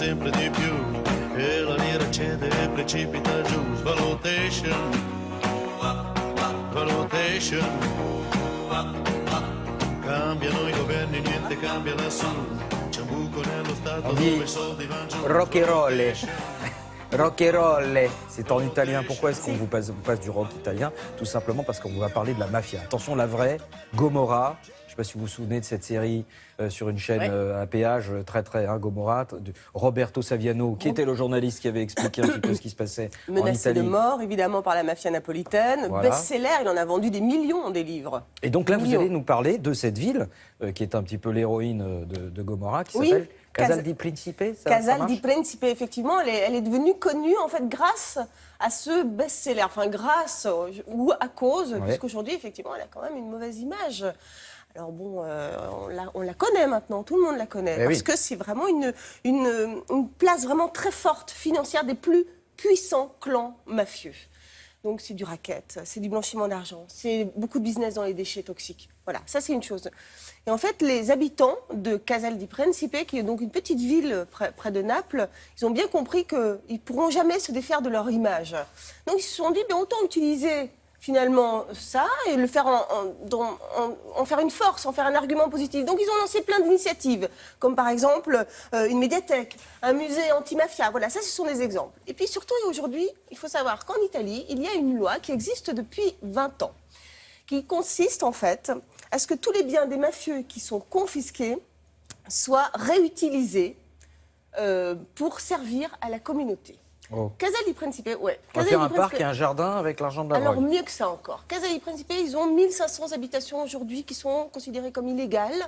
sempre di più e la lira cede e precipita giù. Svalutation, valutation, cambiano i governi, niente cambia lassù. C'è un buco nello Stato dove i soldi vanno giù. Rock'n'roll. Rock'n'roll, c'est en italien. Pourquoi est-ce qu'on vous passe du rock italien? Tout simplement parce qu'on va parler de la mafia. Attention, la vraie, Gomorra. Je ne sais pas si vous vous souvenez de cette série sur une chaîne à péage, Gomorra, de Roberto Saviano, qui était le journaliste qui avait expliqué un petit peu ce qui se passait en Menacé Italie. de mort, évidemment, par la mafia napolitaine. Voilà. Best-seller, il en a vendu des millions, des livres. Et donc là, vous allez nous parler de cette ville, qui est un petit peu l'héroïne de Gomorra, qui s'appelle Casal di Principe. Casal di Principe, effectivement, elle est devenue connue, en fait, grâce à ce best-seller. Enfin, grâce ou à cause, puisqu'aujourd'hui, effectivement, elle a quand même une mauvaise image. Alors bon, on la connaît maintenant, tout le monde la connaît, parce que c'est vraiment une place vraiment très forte financière des plus puissants clans mafieux. Donc c'est du racket, c'est du blanchiment d'argent, c'est beaucoup de business dans les déchets toxiques. Voilà, ça c'est une chose. Et en fait, les habitants de Casal di Principe, qui est donc une petite ville près de Naples, ils ont bien compris qu'ils ne pourront jamais se défaire de leur image. Donc ils se sont dit, autant utiliser finalement ça et le faire en faire une force, en faire un argument positif. Donc ils ont lancé plein d'initiatives, comme par exemple une médiathèque, un musée anti-mafia. Voilà, ça ce sont des exemples. Et puis surtout aujourd'hui, il faut savoir qu'en Italie, il y a une loi qui existe depuis 20 ans, qui consiste en fait à ce que tous les biens des mafieux qui sont confisqués soient réutilisés pour servir à la communauté. Casal di Principe, ouais. On va faire un parc et un jardin avec l'argent de la drogue. Alors mieux que ça encore. Casal di Principe, ils ont 1500 habitations aujourd'hui qui sont considérées comme illégales.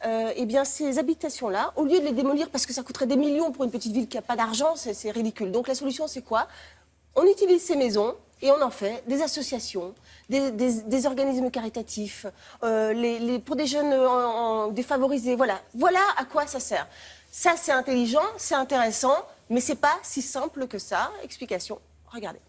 Eh bien, ces habitations-là, au lieu de les démolir, parce que ça coûterait des millions pour une petite ville qui n'a pas d'argent, c'est ridicule. Donc la solution, c'est quoi? On utilise ces maisons et on en fait des associations, des organismes caritatifs, pour des jeunes défavorisés. Voilà à quoi ça sert. Ça, c'est intelligent, c'est intéressant, mais c'est pas si simple que ça. Explication, regardez.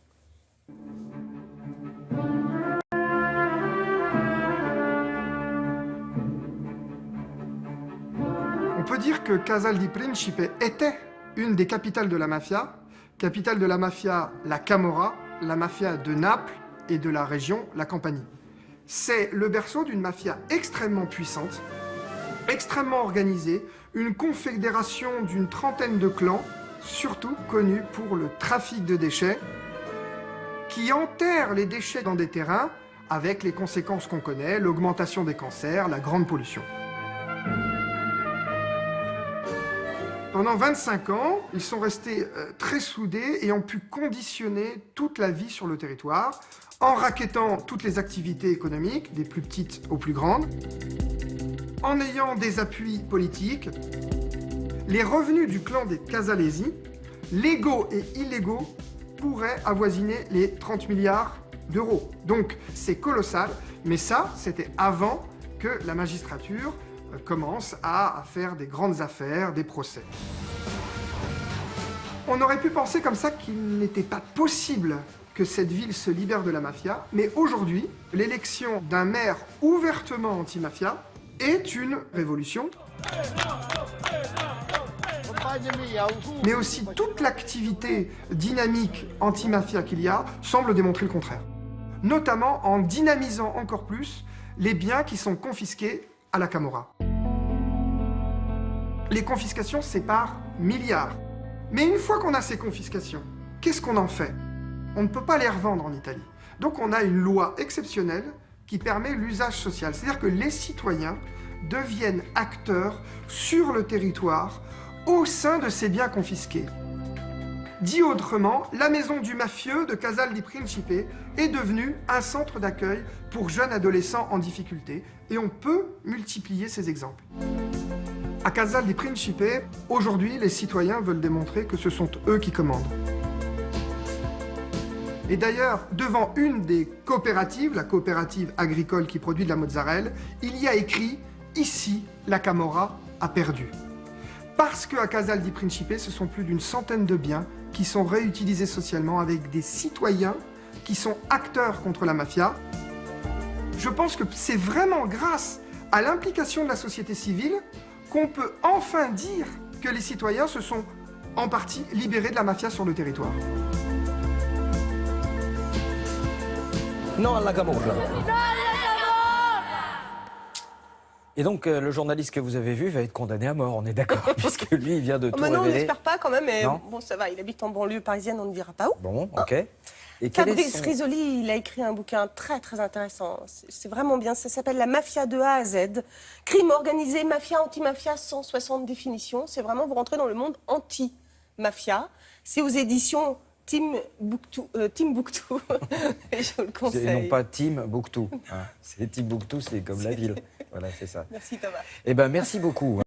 On peut dire que Casal di Principe était une des capitales de la mafia. Capitale de la mafia, la Camorra, la mafia de Naples et de la région, la Campanie. C'est le berceau d'une mafia extrêmement puissante, extrêmement organisée, une confédération d'une trentaine de clans, surtout connus pour le trafic de déchets, qui enterrent les déchets dans des terrains avec les conséquences qu'on connaît, l'augmentation des cancers, la grande pollution. Pendant 25 ans, ils sont restés très soudés et ont pu conditionner toute la vie sur le territoire, en racketant toutes les activités économiques, des plus petites aux plus grandes, en ayant des appuis politiques. Les revenus du clan des Casalesi, légaux et illégaux, pourraient avoisiner les 30 milliards d'euros. Donc c'est colossal, mais ça, c'était avant que la magistrature commence à faire des grandes affaires, des procès. On aurait pu penser comme ça qu'il n'était pas possible que cette ville se libère de la mafia, mais aujourd'hui, l'élection d'un maire ouvertement anti-mafia est une révolution. Mais aussi toute l'activité dynamique anti-mafia qu'il y a semble démontrer le contraire. Notamment en dynamisant encore plus les biens qui sont confisqués à la Camorra. Les confiscations, c'est par milliards. Mais une fois qu'on a ces confiscations, qu'est-ce qu'on en fait? On ne peut pas les revendre en Italie. Donc on a une loi exceptionnelle qui permet l'usage social. C'est-à-dire que les citoyens deviennent acteurs sur le territoire au sein de ces biens confisqués. Dit autrement, la maison du mafieux de Casal di Principe est devenue un centre d'accueil pour jeunes adolescents en difficulté, et on peut multiplier ces exemples. À Casal di Principe, aujourd'hui, les citoyens veulent démontrer que ce sont eux qui commandent. Et d'ailleurs, devant une des coopératives, la coopérative agricole qui produit de la mozzarella, il y a écrit « Ici, la Camorra a perdu ». Parce qu'à Casal di Principe, ce sont plus d'une centaine de biens qui sont réutilisés socialement avec des citoyens qui sont acteurs contre la mafia. Je pense que c'est vraiment grâce à l'implication de la société civile qu'on peut enfin dire que les citoyens se sont en partie libérés de la mafia sur le territoire. Non alla camorra. Et donc, le journaliste que vous avez vu va être condamné à mort, on est d'accord, puisque lui, il vient de tout Mais non, on révéler. n'espère pas quand même, mais Non. bon, ça va, il habite en banlieue parisienne, on ne dira pas où. Bon, ok. Et quel est Fabrice son- Risoli, il a écrit un bouquin très très intéressant. C'est vraiment bien. Ça s'appelle La mafia de A à Z. Crime organisé, mafia, anti-mafia, 160 définitions. C'est vraiment, vous rentrez dans le monde anti-mafia. C'est aux éditions Timbuktu. Et je vous le Et conseille. non pas Timbuktu. Hein. C'est Timbuktu, c'est comme la ville. Voilà, c'est ça. Merci Thomas. Eh ben, merci beaucoup.